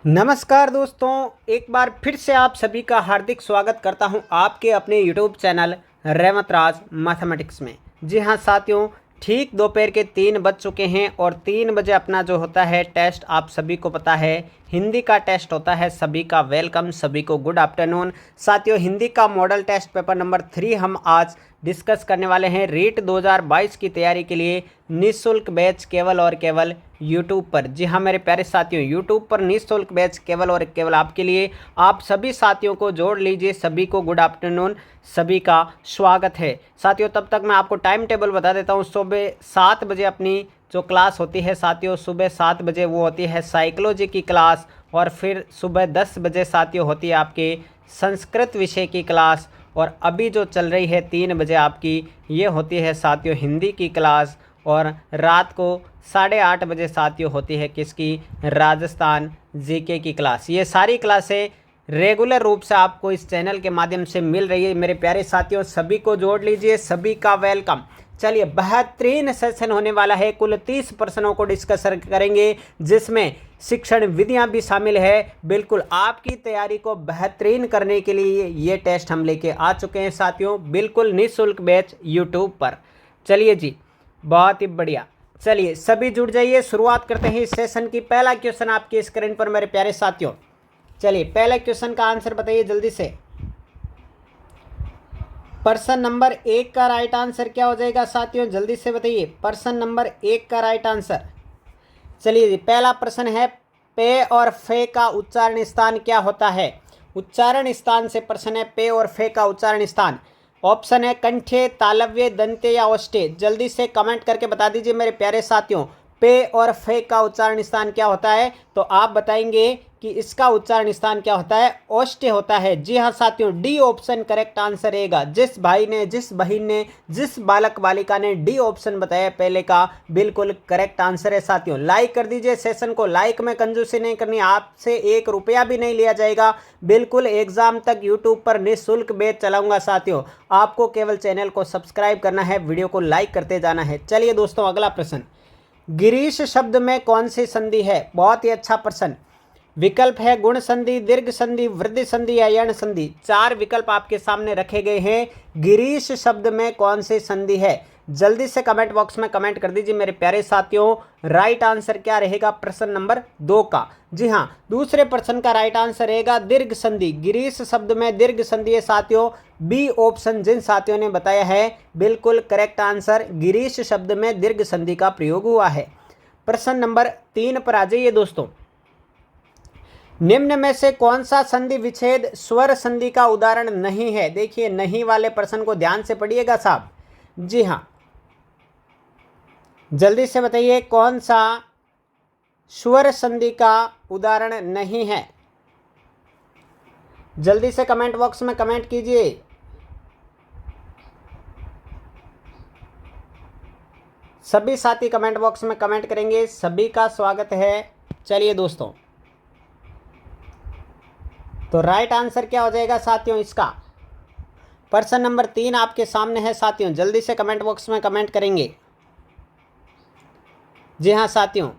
नमस्कार दोस्तों, एक बार फिर से आप सभी का हार्दिक स्वागत करता हूं आपके अपने यूट्यूब चैनल रेवत राज मैथमेटिक्स में। जी हां साथियों, ठीक दोपहर के 3 बज चुके हैं और 3 बजे अपना जो होता है टेस्ट आप सभी को पता है, हिंदी का टेस्ट होता है। सभी का वेलकम, सभी को गुड आफ्टरनून। साथियों, हिंदी का मॉडल टेस्ट पेपर नंबर 3 हम आज डिस्कस करने वाले हैं। रीट 2022 की तैयारी के लिए निःशुल्क बैच केवल और केवल यूट्यूब पर। जी हाँ मेरे प्यारे साथियों, यूट्यूब पर निःशुल्क बैच केवल और केवल आपके लिए। आप सभी साथियों को जोड़ लीजिए। सभी को गुड आफ्टरनून, सभी का स्वागत है। साथियों, तब तक मैं आपको टाइम टेबल बता देता हूँ। सुबह 7 बजे अपनी जो क्लास होती है साथियों, सुबह 7 बजे वो होती है साइकोलॉजी की क्लास, और फिर सुबह 10 बजे साथियों होती है आपके संस्कृत विषय की क्लास, और अभी जो चल रही है 3 बजे आपकी ये होती है साथियों हिंदी की क्लास, और रात को 8:30 बजे साथियों होती है किसकी, राजस्थान जीके की क्लास। ये सारी क्लासें रेगुलर रूप से आपको इस चैनल के माध्यम से मिल रही है। मेरे प्यारे साथियों, सभी को जोड़ लीजिए, सभी का वेलकम। चलिए, बेहतरीन सेशन होने वाला है। कुल 30 प्रश्नों को डिस्कस करेंगे, जिसमें शिक्षण विधियां भी शामिल है। बिल्कुल आपकी तैयारी को बेहतरीन करने के लिए ये टेस्ट हम लेके आ चुके हैं साथियों, बिल्कुल निःशुल्क बैच यूट्यूब पर। चलिए जी, बहुत ही बढ़िया। चलिए सभी जुड़ जाइए, शुरुआत करते हैं इस सेशन की। पहला क्वेश्चन आपकी स्क्रीन पर मेरे प्यारे साथियों। चलिए, पहले क्वेश्चन का आंसर बताइए जल्दी से। प्रश्न नंबर 1 का राइट आंसर क्या हो जाएगा साथियों, जल्दी से बताइए। प्रश्न नंबर 1 का राइट आंसर। चलिए जी, पहला प्रश्न है, पे और फे का उच्चारण स्थान क्या होता है। उच्चारण स्थान से प्रश्न है, पे और फे का उच्चारण स्थान। ऑप्शन है कंठे, तालव्य, दंते या ओष्ठे। जल्दी से कमेंट करके बता दीजिए मेरे प्यारे साथियों, पे और फे का उच्चारण स्थान क्या होता है। तो आप बताएंगे कि इसका उच्चारण स्थान क्या होता है, ओष्ठ्य होता है। जी हाँ साथियों, डी ऑप्शन करेक्ट आंसर रहेगा। जिस भाई ने, जिस बहन ने, जिस बालक बालिका ने डी ऑप्शन बताया पहले का, बिल्कुल करेक्ट आंसर है साथियों। लाइक कर दीजिए सेशन को। लाइक में कंजूसी नहीं करनी, आपसे 1 रुपया भी नहीं लिया जाएगा। बिल्कुल एग्जाम तक यूट्यूब पर निःशुल्क बैच चलाऊंगा साथियों। आपको केवल चैनल को सब्सक्राइब करना है, वीडियो को लाइक करते जाना है। चलिए दोस्तों, अगला प्रश्न, गिरीश शब्द में कौन सी संधि है। बहुत ही अच्छा प्रश्न। विकल्प है गुण संधि, दीर्घ संधि, वृद्धि संधि या यण संधि। 4 विकल्प आपके सामने रखे गए हैं। गिरीश शब्द में कौन सी संधि है, जल्दी से कमेंट बॉक्स में कमेंट कर दीजिए मेरे प्यारे साथियों। राइट आंसर क्या रहेगा प्रश्न नंबर 2 का। जी हाँ, दूसरे प्रश्न का राइट आंसर रहेगा दीर्घ संधि। गिरीश शब्द में दीर्घ संधि है साथियों। बी ऑप्शन जिन साथियों ने बताया है, बिल्कुल करेक्ट आंसर, गिरीश शब्द में दीर्घ संधि का प्रयोग हुआ है। प्रश्न नंबर 3 पर आ जाइए दोस्तों। निम्न में से कौन सा संधि विच्छेद स्वर संधि का उदाहरण नहीं है। देखिए, नहीं वाले प्रश्न को ध्यान से पढ़िएगा साहब। जी हाँ, जल्दी से बताइए कौन सा स्वर संधि का उदाहरण नहीं है। जल्दी से कमेंट बॉक्स में कमेंट कीजिए। सभी साथी कमेंट बॉक्स में कमेंट करेंगे, सभी का स्वागत है। चलिए दोस्तों, तो राइट आंसर क्या हो जाएगा साथियों इसका। प्रश्न नंबर 3 आपके सामने है साथियों, जल्दी से कमेंट बॉक्स में कमेंट करेंगे। जी हाँ साथियों,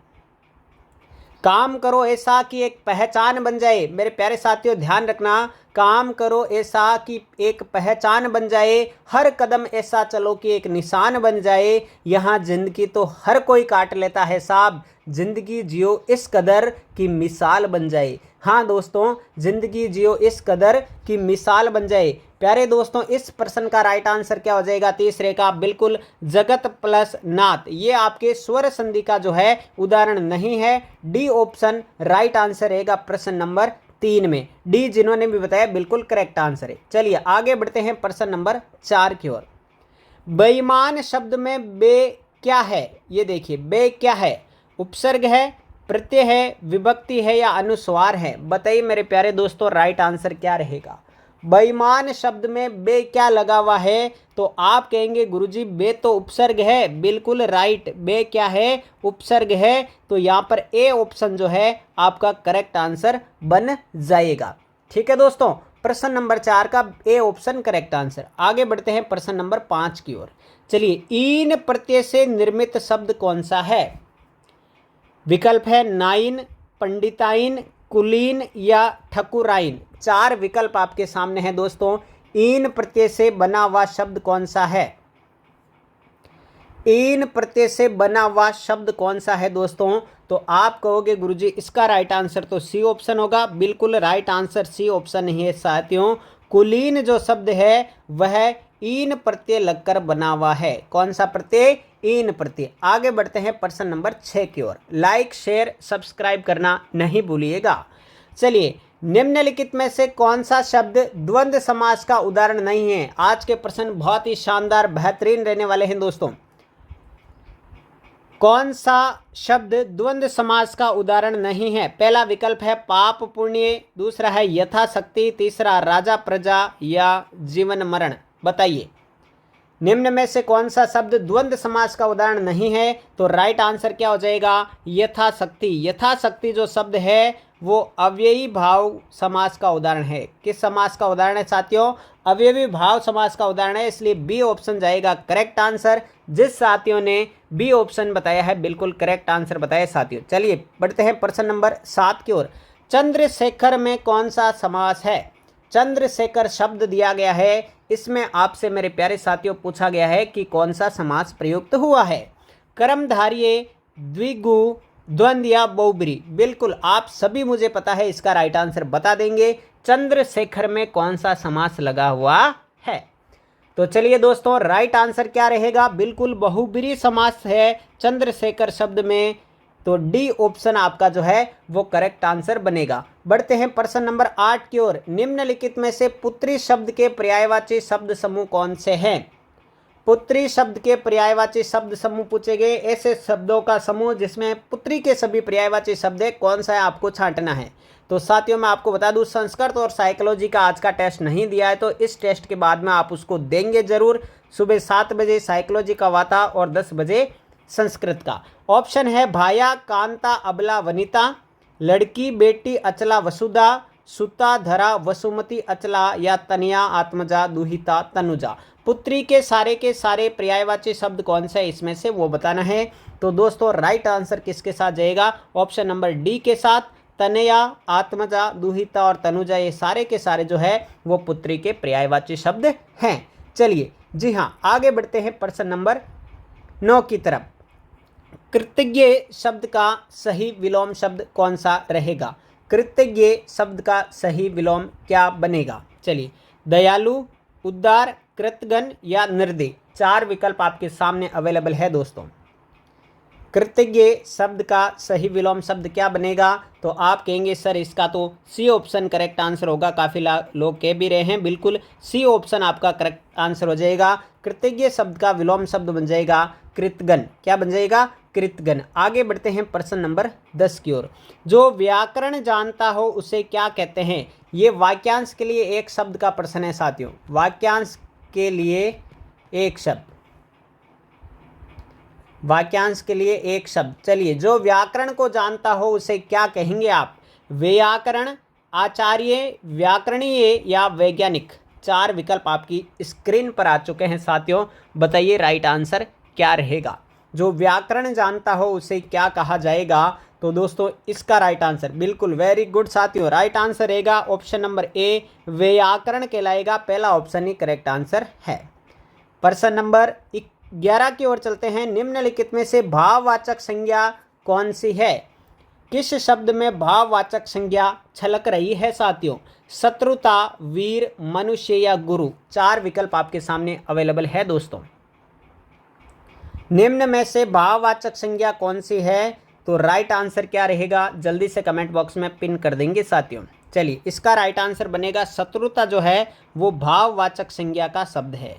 काम करो ऐसा कि एक पहचान बन जाए। मेरे प्यारे साथियों ध्यान रखना, काम करो ऐसा कि एक पहचान बन जाए, हर कदम ऐसा चलो कि एक निशान बन जाए। यहाँ जिंदगी तो हर कोई काट लेता है साहब, जिंदगी जियो इस कदर की मिसाल बन जाए। हाँ दोस्तों, जिंदगी जियो इस कदर की मिसाल बन जाए। प्यारे दोस्तों, इस प्रश्न का राइट आंसर क्या हो जाएगा तीसरे का, बिल्कुल जगत प्लस नाथ। ये आपके स्वर संधि का जो है उदाहरण नहीं है। डी ऑप्शन राइट आंसर रहेगा प्रश्न नंबर 3 में। डी जिन्होंने भी बताया बिल्कुल करेक्ट आंसर है। चलिए आगे बढ़ते हैं प्रश्न नंबर 4 की ओर। बेईमान शब्द में बे क्या है। ये देखिए, बे क्या है, उपसर्ग है, प्रत्यय है, विभक्ति है या अनुस्वार है। बताइए मेरे प्यारे दोस्तों, राइट आंसर क्या रहेगा। बेईमान शब्द में बे क्या लगा हुआ है, तो आप कहेंगे गुरुजी बे तो उपसर्ग है। बिल्कुल राइट, बे क्या है, उपसर्ग है। तो यहाँ पर ए ऑप्शन जो है आपका करेक्ट आंसर बन जाएगा। ठीक है दोस्तों, प्रश्न नंबर 4 का ए ऑप्शन करेक्ट आंसर। आगे बढ़ते हैं प्रश्न नंबर 5 की ओर। चलिए, ईन प्रत्यय से निर्मित शब्द कौन सा है। विकल्प है नाइन, पंडिताइन, कुलीन या ठकुराइन। चार विकल्प आपके सामने हैं दोस्तों। ईन प्रत्यय से बना हुआ शब्द कौन सा है? ईन प्रत्यय से बना हुआ शब्द कौन सा है दोस्तों? तो आप कहोगे गुरुजी इसका राइट आंसर तो सी ऑप्शन होगा। बिल्कुल राइट आंसर सी ऑप्शन ही है साथियों। कुलीन जो शब्द है वह ईन प्रत्यय लगकर बना हुआ है। कौन सा प्रत्यय? ईन प्रत्यय। आगे बढ़ते हैं प्रश्न नंबर 6 की ओर। लाइक शेयर सब्सक्राइब करना नहीं भूलिएगा। चलिए, निम्नलिखित में से कौन सा शब्द द्वंद्व समास का उदाहरण नहीं है? आज के प्रश्न बहुत ही शानदार बेहतरीन रहने वाले हैं दोस्तों। कौन सा शब्द द्वंद्व समास का उदाहरण नहीं है? पहला विकल्प है पाप पुण्य, दूसरा है यथाशक्ति, तीसरा राजा प्रजा या जीवन मरण। बताइए निम्न में से कौन सा शब्द द्वंद्व समास का उदाहरण नहीं है? तो राइट आंसर क्या हो जाएगा? यथाशक्ति। यथाशक्ति जो शब्द है वो अव्ययी भाव समास का उदाहरण है। किस समास का उदाहरण है साथियों? अव्ययी भाव समास का उदाहरण है, इसलिए बी ऑप्शन जाएगा करेक्ट आंसर। जिस साथियों ने बी ऑप्शन बताया है बिल्कुल करेक्ट आंसर बताया साथियों। चलिए बढ़ते हैं प्रश्न नंबर 7 की ओर। चंद्रशेखर में कौन सा समास है? चंद्रशेखर शब्द दिया गया है, इसमें आपसे मेरे प्यारे साथियों पूछा गया है कि कौन सा समास प्रयुक्त हुआ है? कर्मधारय, द्विगु, द्वंद्व या बहुब्री। बिल्कुल आप सभी मुझे पता है इसका राइट आंसर बता देंगे। चंद्रशेखर में कौन सा समास लगा हुआ है? तो चलिए दोस्तों राइट आंसर क्या रहेगा? बिल्कुल बहुब्री समास है चंद्रशेखर शब्द में। तो डी ऑप्शन आपका जो है वो करेक्ट आंसर बनेगा। बढ़ते हैं प्रश्न नंबर 8 की ओर। निम्नलिखित में से पुत्री शब्द के पर्यायवाची शब्द समूह कौन से हैं? पुत्री शब्द के पर्यायवाची शब्द समूह पूछे गए। ऐसे शब्दों का समूह जिसमें पुत्री के सभी पर्यायवाची शब्द है, कौन सा है आपको छांटना है। तो साथियों मैं आपको बता दूं, संस्कृत और साइकोलॉजी का आज का टेस्ट नहीं दिया है, तो इस टेस्ट के बाद में आप उसको देंगे जरूर। सुबह 7 बजे साइकोलॉजी का वाता और 10 बजे संस्कृत का। ऑप्शन है भाया, कांता, अबला, वनिता, लड़की, बेटी, अचला, वसुधा, सुता, धरा, वसुमती, अचला या तनिया, आत्मजा, दुहिता, तनुजा। पुत्री के सारे पर्यायवाची शब्द कौन सा है इसमें से वो बताना है। तो दोस्तों राइट आंसर किसके साथ जाएगा? ऑप्शन नंबर डी के साथ। तनया, आत्मजा, दुहिता और तनुजा ये सारे के सारे जो है वो पुत्री के पर्यायवाची शब्द हैं। चलिए जी हाँ आगे बढ़ते हैं प्रश्न नंबर 9 की तरफ। कृतज्ञ शब्द का सही विलोम शब्द कौन सा रहेगा? कृतज्ञ शब्द का सही विलोम क्या बनेगा? चलिए, दयालु, उदार, कृतघ्न या निर्दयी। चार विकल्प आपके सामने अवेलेबल है दोस्तों। कृतज्ञ शब्द का सही विलोम शब्द क्या बनेगा? तो आप कहेंगे सर इसका तो सी ऑप्शन करेक्ट आंसर होगा। काफ़ी लोग कह भी रहे हैं, बिल्कुल सी ऑप्शन आपका करेक्ट आंसर हो जाएगा। कृतज्ञ शब्द का विलोम शब्द बन जाएगा कृतघ्न। क्या बन जाएगा? कृतघ्न। आगे बढ़ते हैं प्रश्न नंबर 10 की ओर। जो व्याकरण जानता हो उसे क्या कहते हैं? ये वाक्यांश के लिए एक शब्द का प्रश्न है साथियों। वाक्यांश के लिए एक शब्द, वाक्यांश के लिए एक शब्द। चलिए, जो व्याकरण को जानता हो उसे क्या कहेंगे आप? व्याकरण, आचार्य, व्याकरणीय या वैज्ञानिक। चार विकल्प आपकी स्क्रीन पर आ चुके हैं साथियों। बताइए राइट आंसर क्या रहेगा? जो व्याकरण जानता हो उसे क्या कहा जाएगा? तो दोस्तों इसका राइट आंसर बिल्कुल वेरी गुड साथियों, राइट आंसर रहेगा ऑप्शन नंबर ए, व्याकरण कहलाएगा। पहला ऑप्शन ही करेक्ट आंसर है। प्रश्न नंबर 11 की ओर चलते हैं। निम्नलिखित में से भाववाचक संज्ञा कौन सी है? किस शब्द में भाववाचक संज्ञा छलक रही है साथियों? शत्रुता, वीर, मनुष्य या गुरु। चार विकल्प आपके सामने अवेलेबल है दोस्तों। निम्न में से भाववाचक संज्ञा कौन सी है? तो राइट आंसर क्या रहेगा? जल्दी से कमेंट बॉक्स में पिन कर देंगे साथियों। चलिए, इसका राइट आंसर बनेगा शत्रुता जो है वो भाववाचक संज्ञा का शब्द है।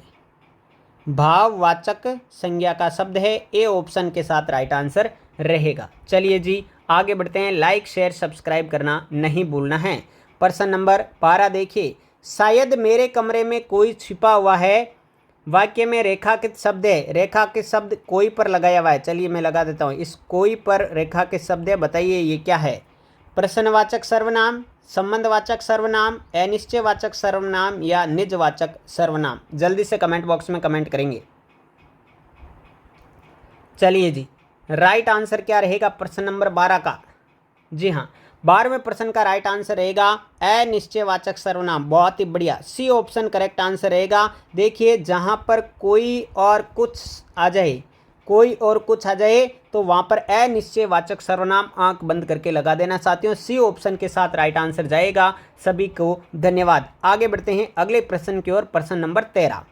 भाववाचक संज्ञा का शब्द है। ए ऑप्शन के साथ राइट आंसर रहेगा। चलिए जी आगे बढ़ते हैं। लाइक शेयर सब्सक्राइब करना नहीं भूलना है। प्रश्न नंबर 12 देखिए। शायद मेरे कमरे में कोई छिपा हुआ है। वाक्य में रेखांकित शब्द है। रेखांकित शब्द कोई पर लगाया हुआ है। चलिए मैं लगा देता हूँ। इस कोई पर रेखांकित शब्द है, बताइए ये क्या है? प्रश्नवाचक सर्वनाम, संबंधवाचक सर्वनाम, अनिश्चयवाचक सर्वनाम या निजवाचक सर्वनाम। जल्दी से कमेंट बॉक्स में कमेंट करेंगे। चलिए जी राइट आंसर क्या रहेगा प्रश्न नंबर 12 का? जी हाँ, 12वें प्रश्न का राइट आंसर रहेगा अनिश्चयवाचक सर्वनाम। बहुत ही बढ़िया, सी ऑप्शन करेक्ट आंसर रहेगा। देखिए जहां पर कोई और कुछ आ जाए, कोई और कुछ आ जाए तो वहां पर अनिश्चयवाचक सर्वनाम आंख बंद करके लगा देना साथियों। सी ऑप्शन के साथ राइट आंसर जाएगा। सभी को धन्यवाद। आगे बढ़ते हैं अगले प्रश्न की ओर। प्रश्न नंबर 13,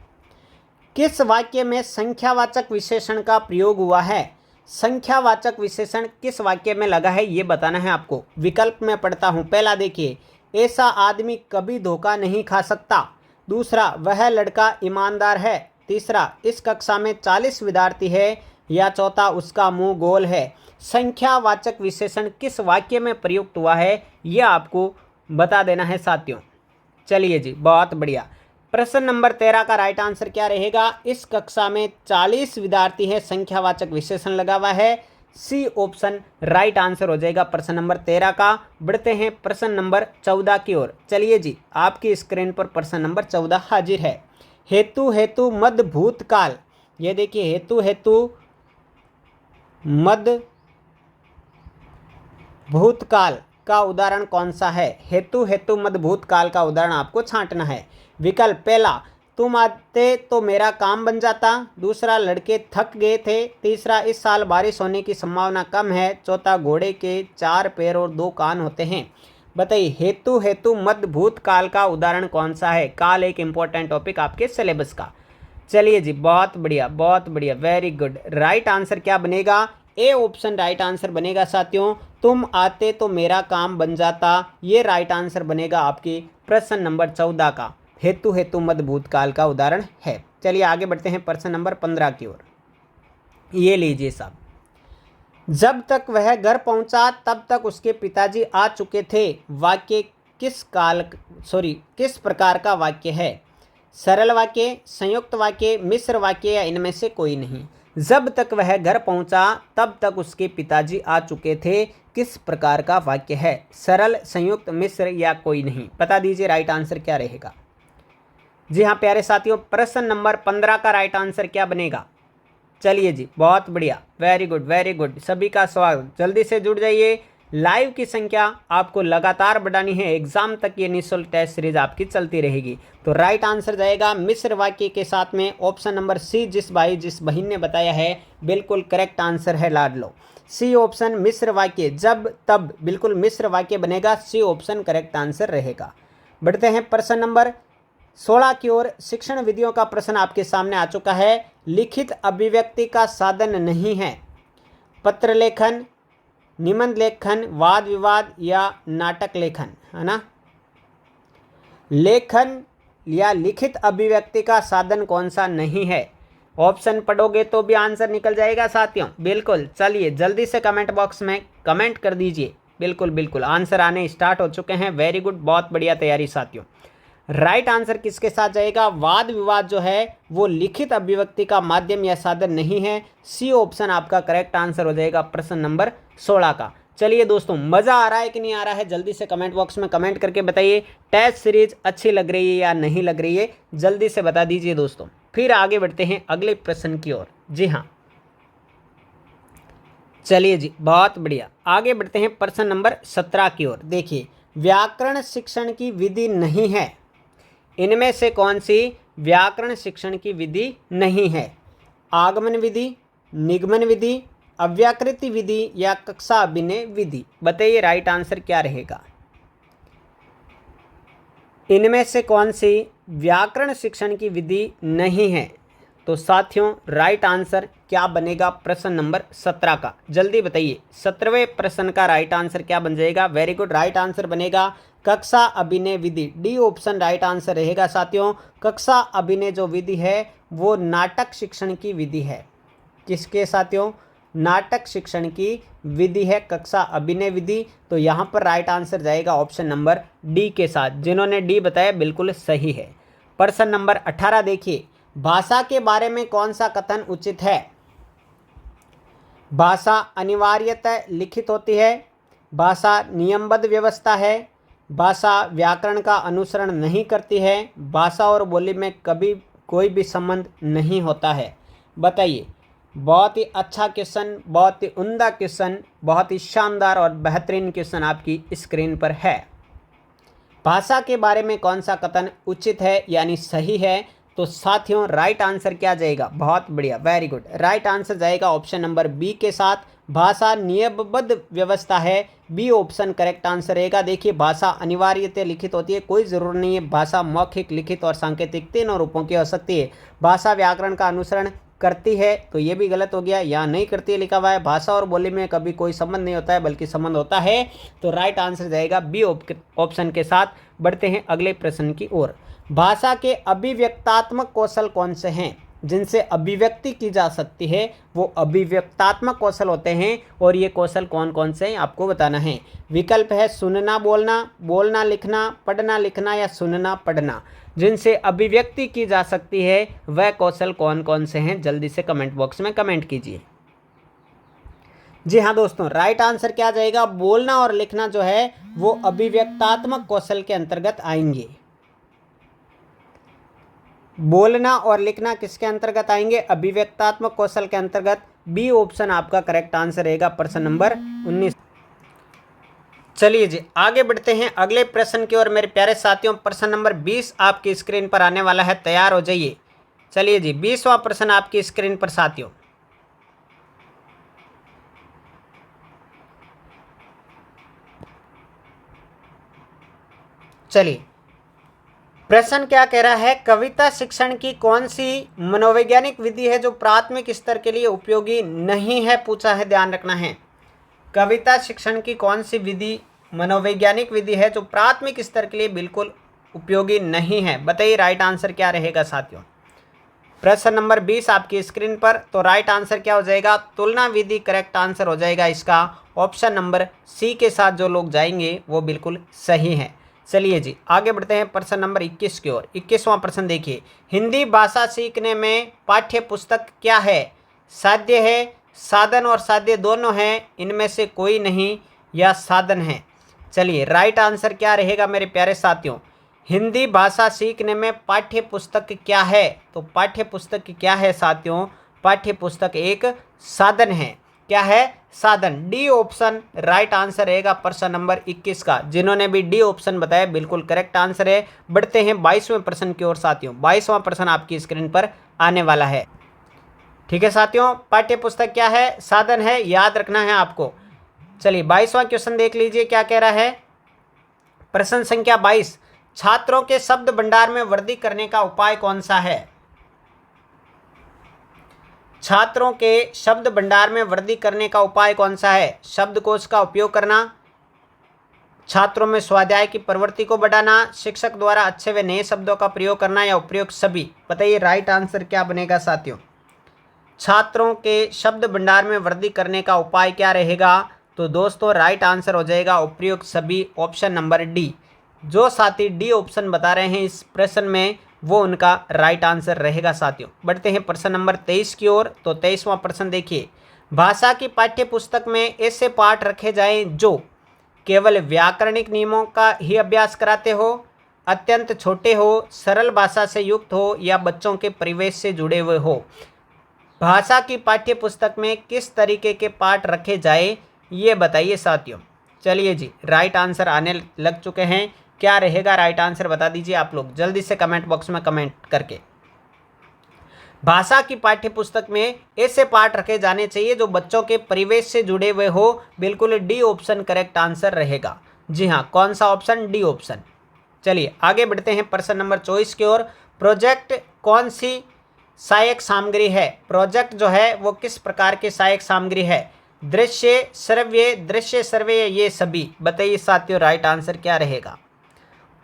किस वाक्य में संख्यावाचक विशेषण का प्रयोग हुआ है? संख्यावाचक विशेषण किस वाक्य में लगा है ये बताना है आपको। विकल्प में पढ़ता हूं। पहला देखिए, ऐसा आदमी कभी धोखा नहीं खा सकता। दूसरा, वह लड़का ईमानदार है। तीसरा, इस कक्षा में 40 विद्यार्थी है। या चौथा, उसका मुंह गोल है। संख्यावाचक विशेषण किस वाक्य में प्रयुक्त हुआ है यह आपको बता देना है साथियों। चलिए जी, बहुत बढ़िया। प्रश्न नंबर 13 का राइट आंसर क्या रहेगा? इस कक्षा में 40 विद्यार्थी है, संख्यावाचक विशेषण लगा हुआ है। सी ऑप्शन राइट आंसर हो जाएगा प्रश्न नंबर 13 का। बढ़ते हैं प्रश्न नंबर 14 की ओर। चलिए जी, आपकी स्क्रीन पर प्रश्न नंबर 14 हाजिर है। हेतु हेतु मद भूतकाल, ये देखिए हेतु हेतु मद भूतकाल का उदाहरण कौन सा है? हेतु हेतु मद भूतकाल का उदाहरण आपको छांटना है। विकल्प पहला, तुम आते तो मेरा काम बन जाता। दूसरा, लड़के थक गए थे। तीसरा, इस साल बारिश होने की संभावना कम है। चौथा, घोड़े के 4 पैर और 2 कान होते हैं। बताइए हेतु हेतु मद भूतकाल का उदाहरण कौन सा है? काल एक इंपॉर्टेंट टॉपिक आपके सिलेबस का। चलिए जी, बहुत बढ़िया, बहुत बढ़िया, वेरी गुड। राइट आंसर क्या बनेगा? ए ऑप्शन राइट आंसर बनेगा साथियों। तुम आते तो मेरा काम बन जाता, ये राइट आंसर बनेगा आपके प्रश्न नंबर 14 का। हेतु हेतु मद भूतकाल का उदाहरण है। चलिए आगे बढ़ते हैं प्रश्न नंबर 15 की ओर। ये लीजिए साहब, जब तक वह घर पहुंचा तब तक उसके पिताजी आ चुके थे। वाक्य किस प्रकार का वाक्य है? सरल वाक्य, संयुक्त वाक्य, मिश्र वाक्य या इनमें से कोई नहीं। जब तक वह घर पहुंचा तब तक उसके पिताजी आ चुके थे, किस प्रकार का वाक्य है? सरल, संयुक्त, मिश्र या कोई नहीं? बता दीजिए राइट आंसर क्या रहेगा। जी हाँ प्यारे साथियों, प्रश्न नंबर 15 का राइट आंसर क्या बनेगा? चलिए जी, बहुत बढ़िया, वेरी गुड वेरी गुड। सभी का स्वागत, जल्दी से जुड़ जाइए। लाइव की संख्या आपको लगातार बढ़ानी है, एग्जाम तक ये निःशुल्क टेस्ट सीरीज आपकी चलती रहेगी। तो राइट आंसर जाएगा मिश्र वाक्य के साथ में ऑप्शन नंबर सी, जिस बहन ने बताया है बिल्कुल करेक्ट आंसर है लाडलो। सी ऑप्शन मिश्र वाक्य, जब तब बिल्कुल मिश्र वाक्य बनेगा। सी ऑप्शन करेक्ट आंसर रहेगा। बढ़ते हैं प्रश्न नंबर 16 की ओर। शिक्षण विधियों का प्रश्न आपके सामने आ चुका है। लिखित अभिव्यक्ति का साधन नहीं है। पत्र लेखन, निबंध लेखन, वाद विवाद या नाटक लेखन, है ना। लेखन या लिखित अभिव्यक्ति का साधन कौन सा नहीं है? ऑप्शन पढ़ोगे तो भी आंसर निकल जाएगा साथियों, बिल्कुल। चलिए जल्दी से कमेंट बॉक्स में कमेंट कर दीजिए। बिल्कुल बिल्कुल, आंसर आने स्टार्ट हो चुके हैं। वेरी गुड, बहुत बढ़िया तैयारी साथियों। राइट आंसर किसके साथ जाएगा? वाद विवाद जो है वो लिखित अभिव्यक्ति का माध्यम या साधन नहीं है। सी ऑप्शन आपका करेक्ट आंसर हो जाएगा प्रश्न नंबर 16 का। चलिए दोस्तों, मज़ा आ रहा है कि नहीं आ रहा है? जल्दी से कमेंट बॉक्स में कमेंट करके बताइए। टेस्ट सीरीज अच्छी लग रही है या नहीं लग रही है, जल्दी से बता दीजिए दोस्तों। फिर आगे बढ़ते हैं अगले प्रश्न की ओर। जी हाँ, चलिए जी, बहुत बढ़िया। आगे बढ़ते हैं प्रश्न नंबर 17 की ओर। देखिए, व्याकरण शिक्षण की विधि नहीं है। इनमें से कौन सी व्याकरण शिक्षण की विधि नहीं है? आगमन विधि, निगमन विधि, अव्याकृति विधि या कक्षा अभिनय विधि? बताइए राइट आंसर क्या रहेगा। इनमें से कौन सी व्याकरण शिक्षण की विधि नहीं है? तो साथियों राइट आंसर क्या बनेगा प्रश्न नंबर 17 का? जल्दी बताइए। 17वें प्रश्न का राइट आंसर क्या बन जाएगा? वेरी गुड, राइट आंसर बनेगा कक्षा अभिनय विधि। डी ऑप्शन राइट आंसर रहेगा साथियों। कक्षा अभिनय जो विधि है वो नाटक शिक्षण की विधि है। किसके साथियों? नाटक शिक्षण की विधि है कक्षा अभिनय विधि। तो यहाँ पर राइट आंसर जाएगा ऑप्शन नंबर डी के साथ। जिन्होंने डी बताया बिल्कुल सही है। प्रश्न नंबर 18 देखिए, भाषा के बारे में कौन सा कथन उचित है? भाषा अनिवार्यतः लिखित होती है। भाषा नियमबद्ध व्यवस्था है। भाषा व्याकरण का अनुसरण नहीं करती है। भाषा और बोली में कभी कोई भी संबंध नहीं होता है। बताइए बहुत ही अच्छा क्वेश्चन, बहुत ही उम्दा क्वेश्चन, बहुत ही शानदार और बेहतरीन क्वेश्चन आपकी स्क्रीन पर है। भाषा के बारे में कौन सा कथन उचित है यानी सही है? तो साथियों राइट आंसर क्या जाएगा? बहुत बढ़िया, वेरी गुड। राइट आंसर जाएगा ऑप्शन नंबर बी के साथ, भाषा नियमबद्ध व्यवस्था है। बी ऑप्शन करेक्ट आंसर रहेगा। देखिए भाषा अनिवार्यतः लिखित होती है, कोई ज़रूर नहीं है। भाषा मौखिक, लिखित और सांकेतिक तीनों रूपों की हो सकती है। भाषा व्याकरण का अनुसरण करती है, तो ये भी गलत हो गया। यहाँ नहीं करती है लिखा हुआ है। भाषा और बोली में कभी कोई संबंध नहीं होता है, बल्कि संबंध होता है। तो राइट आंसर जाएगा बी ऑप्शन के साथ। बढ़ते हैं अगले प्रश्न की ओर। भाषा के अभिव्यक्तात्मक कौशल कौन से हैं जिनसे अभिव्यक्ति की जा सकती है? वो अभिव्यक्तात्मक कौशल होते हैं, और ये कौशल कौन कौन से हैं आपको बताना है। विकल्प है सुनना बोलना, बोलना लिखना, पढ़ना लिखना या सुनना पढ़ना। जिनसे अभिव्यक्ति की जा सकती है वह कौशल कौन कौन से हैं? जल्दी से कमेंट बॉक्स में कमेंट कीजिए। जी हाँ दोस्तों, राइट आंसर क्या जाएगा? बोलना और लिखना जो है वो अभिव्यक्तात्मक कौशल के अंतर्गत आएंगे। बोलना और लिखना किसके अंतर्गत आएंगे? अभिव्यक्तात्मक कौशल के अंतर्गत। बी ऑप्शन आपका करेक्ट आंसर रहेगा प्रश्न नंबर 19। चलिए जी आगे बढ़ते हैं अगले प्रश्न की ओर मेरे प्यारे साथियों। प्रश्न नंबर 20 आपकी स्क्रीन पर आने वाला है, तैयार हो जाइए। चलिए जी 20वां प्रश्न आपकी स्क्रीन पर साथियों। चलिए प्रश्न क्या कह रहा है? कविता शिक्षण की कौन सी मनोवैज्ञानिक विधि है जो प्राथमिक स्तर के लिए उपयोगी नहीं है? पूछा है, ध्यान रखना है। कविता शिक्षण की कौन सी विधि मनोवैज्ञानिक विधि है जो प्राथमिक स्तर के लिए बिल्कुल उपयोगी नहीं है? बताइए राइट आंसर क्या रहेगा साथियों। प्रश्न नंबर 20 आपकी स्क्रीन पर। तो राइट आंसर क्या हो जाएगा? तुलना विधि करेक्ट आंसर हो जाएगा इसका। ऑप्शन नंबर सी के साथ जो लोग जाएंगे वो बिल्कुल सही है। चलिए जी आगे बढ़ते हैं प्रश्न नंबर 21 की ओर। 21वां प्रश्न देखिए। हिंदी भाषा सीखने में पाठ्य पुस्तक क्या है? साध्य है, साधन और साध्य दोनों हैं, इनमें से कोई नहीं, या साधन है। चलिए राइट आंसर क्या रहेगा मेरे प्यारे साथियों? हिंदी भाषा सीखने में पाठ्य पुस्तक क्या है? तो पाठ्य पुस्तक क्या है साथियों? पाठ्य पुस्तक एक साधन है। क्या है? साधन। डी ऑप्शन राइट आंसर रहेगा प्रश्न नंबर 21 का। जिन्होंने भी डी ऑप्शन बताया बिल्कुल करेक्ट आंसर है। बढ़ते हैं 22वें प्रश्न की ओर साथियों। 22वां प्रश्न आपकी स्क्रीन पर आने वाला है। ठीक है साथियों, पाठ्य पुस्तक क्या है? साधन है, याद रखना है आपको। चलिए 22वां क्वेश्चन देख लीजिए क्या कह रहा है। प्रश्न संख्या 22, छात्रों के शब्द भंडार में वृद्धि करने का उपाय कौन सा है? छात्रों के शब्द भंडार में वृद्धि करने का उपाय कौन सा है? शब्दकोश का उपयोग करना, छात्रों में स्वाध्याय की प्रवृत्ति को बढ़ाना, शिक्षक द्वारा अच्छे व नए शब्दों का प्रयोग करना, या उपयुक्त सभी। बताइए राइट आंसर क्या बनेगा साथियों। छात्रों के शब्द भंडार में वृद्धि करने का उपाय क्या रहेगा? तो दोस्तों राइट आंसर हो जाएगा उपयुक्त सभी, ऑप्शन नंबर डी। जो साथी डी ऑप्शन बता रहे हैं इस प्रश्न में वो उनका राइट आंसर रहेगा साथियों। बढ़ते हैं प्रश्न नंबर 23 की ओर। तो 23वां प्रश्न देखिए। भाषा की पाठ्य पुस्तक में ऐसे पाठ रखे जाएं जो केवल व्याकरणिक नियमों का ही अभ्यास कराते हो, अत्यंत छोटे हो, सरल भाषा से युक्त हो, या बच्चों के परिवेश से जुड़े हुए हो। भाषा की पाठ्य पुस्तक में किस तरीके के पाठ रखे जाए ये बताइए साथियों। चलिए जी राइट आंसर आने लग चुके हैं। क्या रहेगा राइट आंसर बता दीजिए आप लोग जल्दी से कमेंट बॉक्स में कमेंट करके। भाषा की पाठ्य पुस्तक में ऐसे पाठ रखे जाने चाहिए जो बच्चों के परिवेश से जुड़े हुए हो। बिल्कुल डी ऑप्शन करेक्ट आंसर रहेगा। जी हाँ, कौन सा ऑप्शन? D option. चलिए आगे बढ़ते हैं प्रश्न नंबर 24 की ओर। प्रोजेक्ट कौन सी सहायक सामग्री है? प्रोजेक्ट जो है वो किस प्रकार की सहायक सामग्री है? दृश्य श्रव्य ये सभी। बताइए साथियों राइट आंसर क्या रहेगा।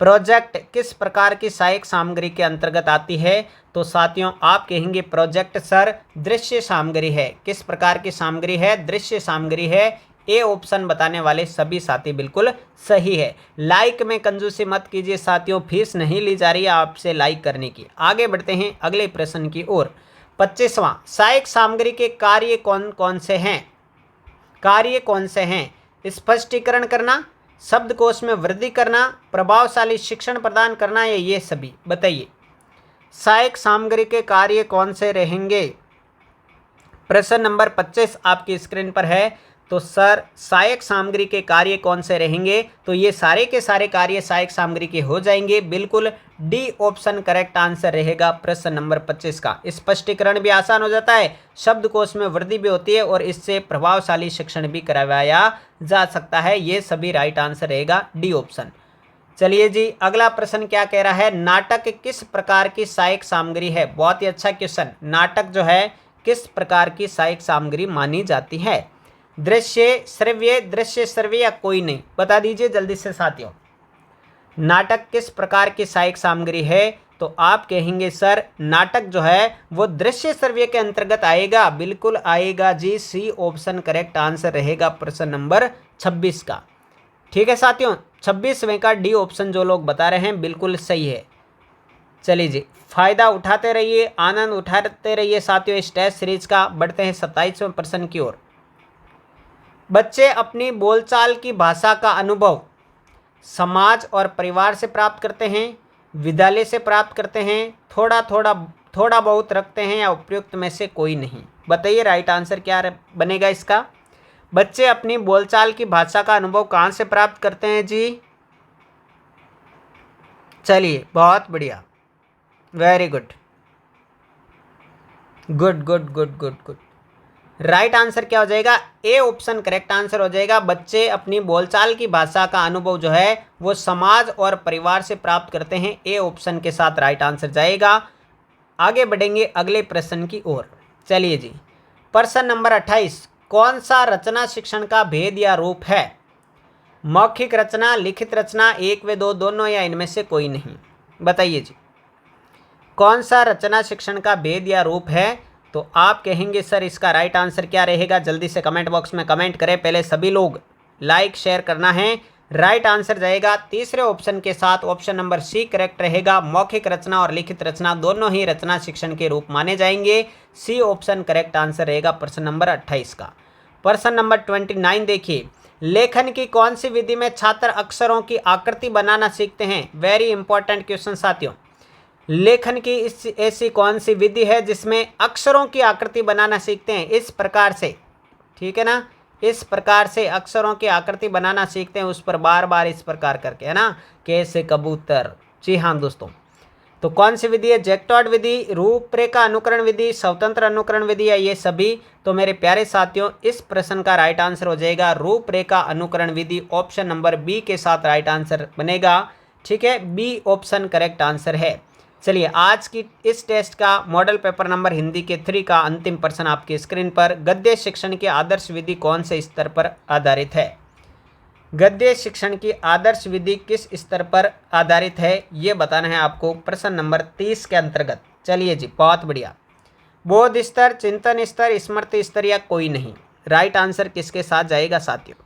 प्रोजेक्ट किस प्रकार की सहायक सामग्री के अंतर्गत आती है? तो साथियों आप कहेंगे प्रोजेक्ट सर दृश्य सामग्री है। किस प्रकार की सामग्री है? दृश्य सामग्री है। ए ऑप्शन बताने वाले सभी साथी बिल्कुल सही है। लाइक में कंजूसी मत कीजिए साथियों, फीस नहीं ली जा रही है आपसे लाइक करने की। आगे बढ़ते हैं अगले प्रश्न की ओर। 25वां, सहायक सामग्री के कार्य कौन कौन से हैं? कार्य कौन से हैं? स्पष्टीकरण करना, शब्दकोश में वृद्धि करना, प्रभावशाली शिक्षण प्रदान करना, या ये सभी। बताइए सहायक सामग्री के कार्य कौन से रहेंगे? प्रश्न नंबर 25 आपकी स्क्रीन पर है। तो सर सहायक सामग्री के कार्य कौन से रहेंगे? तो ये सारे के सारे कार्य सहायक सामग्री के हो जाएंगे। बिल्कुल डी ऑप्शन करेक्ट आंसर रहेगा प्रश्न नंबर 25 का। स्पष्टीकरण भी आसान हो जाता है, शब्दकोश में वृद्धि भी होती है और इससे प्रभावशाली शिक्षण भी करवाया जा सकता है। ये सभी राइट आंसर रहेगा डी ऑप्शन। चलिए जी, अगला प्रश्न क्या कह रहा है? नाटक किस प्रकार की सहायक सामग्री है? बहुत ही अच्छा क्वेश्चन। नाटक जो है किस प्रकार की सहायक सामग्री मानी जाती है? दृश्य श्रव्य या कोई नहीं? बता दीजिए जल्दी से साथियों। नाटक किस प्रकार की सहायक सामग्री है? तो आप कहेंगे सर नाटक जो है वो दृश्य श्रव्य के अंतर्गत आएगा। बिल्कुल आएगा जी, सी ऑप्शन करेक्ट आंसर रहेगा प्रश्न नंबर 26 का। ठीक है साथियों, 26वें का डी ऑप्शन जो लोग बता रहे हैं बिल्कुल सही है। चलिए जी, फायदा उठाते रहिए, आनंद उठाते रहिए साथियों इस टेस्ट सीरीज का। बढ़ते हैं 27वें प्रश्न की ओर। बच्चे अपनी बोलचाल की भाषा का अनुभव समाज और परिवार से प्राप्त करते हैं, विद्यालय से प्राप्त करते हैं, थोड़ा बहुत रखते हैं या उपयुक्त में से कोई नहीं? बताइए राइट आंसर क्या बनेगा इसका। बच्चे अपनी बोलचाल की भाषा का अनुभव कहाँ से प्राप्त करते हैं जी? चलिए बहुत बढ़िया, very good, good good good good good. Right answer क्या हो जाएगा? ए ऑप्शन करेक्ट आंसर हो जाएगा। बच्चे अपनी बोलचाल की भाषा का अनुभव जो है वो समाज और परिवार से प्राप्त करते हैं। ए ऑप्शन के साथ राइट आंसर जाएगा। आगे बढ़ेंगे अगले प्रश्न की ओर। चलिए जी, प्रश्न नंबर 28। कौन सा रचना शिक्षण का भेद या रूप है? मौखिक रचना, लिखित रचना, एक व दो, दोनों या इनमें से कोई नहीं? बताइए जी, कौन सा रचना शिक्षण का भेद या रूप है? तो आप कहेंगे सर इसका राइट आंसर क्या रहेगा? जल्दी से कमेंट बॉक्स में कमेंट करें। पहले सभी लोग लाइक शेयर करना है। राइट आंसर जाएगा तीसरे ऑप्शन के साथ, ऑप्शन नंबर सी करेक्ट रहेगा। मौखिक रचना और लिखित रचना दोनों ही रचना शिक्षण के रूप माने जाएंगे। सी ऑप्शन करेक्ट आंसर रहेगा प्रश्न नंबर 28 का। प्रश्न नंबर 29 देखिए। लेखन की कौन सी विधि में छात्र अक्षरों की आकृति बनाना सीखते हैं? वेरी इंपॉर्टेंट क्वेश्चन साथियों। लेखन की ऐसी कौन सी विधि है जिसमें अक्षरों की आकृति बनाना सीखते हैं? इस प्रकार से, ठीक है ना, इस प्रकार से अक्षरों की आकृति बनाना सीखते हैं, उस पर बार बार इस प्रकार करके, है ना, कैसे कबूतर। जी हाँ दोस्तों, तो कौन सी विधि है? जैक्टॉड विधि, रूपरेखा अनुकरण विधि, स्वतंत्र अनुकरण विधि या ये सभी? तो मेरे प्यारे साथियों इस प्रश्न का राइट आंसर हो जाएगा रूपरेखा अनुकरण विधि। ऑप्शन नंबर बी के साथ राइट आंसर बनेगा। ठीक है, बी ऑप्शन करेक्ट आंसर है। चलिए, आज की इस टेस्ट का मॉडल पेपर नंबर हिंदी के 3 का अंतिम प्रश्न आपकी स्क्रीन पर। गद्य शिक्षण की आदर्श विधि कौन से स्तर पर आधारित है? गद्य शिक्षण की आदर्श विधि किस स्तर पर आधारित है, ये बताना है आपको प्रश्न नंबर 30 के अंतर्गत। चलिए जी, बहुत बढ़िया। बोध स्तर, चिंतन स्तर, स्मृति स्तर या कोई नहीं? राइट आंसर किसके साथ जाएगा साथियों?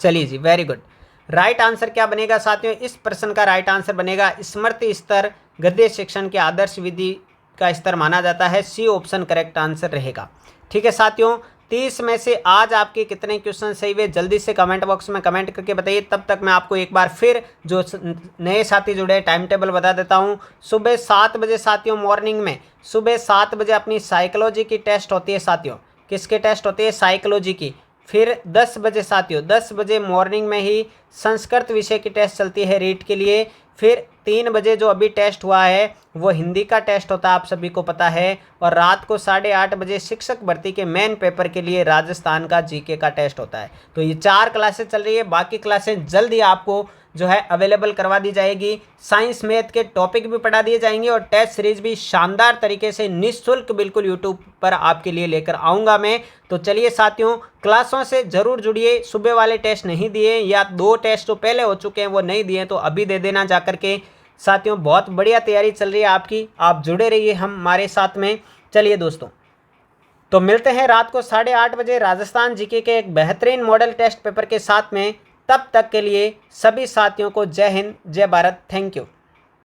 चलिए जी, वेरी गुड। राइट आंसर क्या बनेगा साथियों? इस प्रश्न का राइट आंसर बनेगा स्मृति स्तर गद्य शिक्षण की आदर्श विधि का स्तर माना जाता है। सी ऑप्शन करेक्ट आंसर रहेगा। ठीक है साथियों, 30 में से आज आपके कितने क्वेश्चन सही हुए जल्दी से कमेंट बॉक्स में कमेंट करके बताइए। तब तक मैं आपको एक बार फिर जो नए साथी जुड़े टाइम टेबल बता देता हूँ। सुबह 7 बजे साथियों, मॉर्निंग में सुबह 7 बजे अपनी साइकोलॉजी की टेस्ट होती है साथियों। किसकी टेस्ट होती है? साइकोलॉजी की। फिर 10 बजे साथियों, 10 बजे मॉर्निंग में ही संस्कृत विषय की टेस्ट चलती है रीड के लिए। फिर 3 बजे जो अभी टेस्ट हुआ है वो हिंदी का टेस्ट होता है, आप सभी को पता है। और रात को 8:30 बजे शिक्षक भर्ती के मेन पेपर के लिए राजस्थान का जीके का टेस्ट होता है। तो ये 4 क्लासेस चल रही है। बाकी क्लासेस जल्दी आपको जो है अवेलेबल करवा दी जाएगी। साइंस मैथ के टॉपिक भी पढ़ा दिए जाएंगे और टेस्ट सीरीज भी शानदार तरीके से निःशुल्क बिल्कुल यूट्यूब पर आपके लिए लेकर आऊँगा मैं। तो चलिए साथियों, क्लासों से ज़रूर जुड़िए। सुबह वाले टेस्ट नहीं दिए या 2 टेस्ट जो पहले हो चुके हैं वो नहीं दिए तो अभी दे देना जा करके। साथियों बहुत बढ़िया तैयारी चल रही है आपकी, आप जुड़े रहिए हमारे साथ में। चलिए दोस्तों, तो मिलते हैं रात को 8:30 बजे राजस्थान जीके के एक बेहतरीन मॉडल टेस्ट पेपर के साथ में। तब तक के लिए सभी साथियों को जय हिंद, जय भारत, थैंक यू।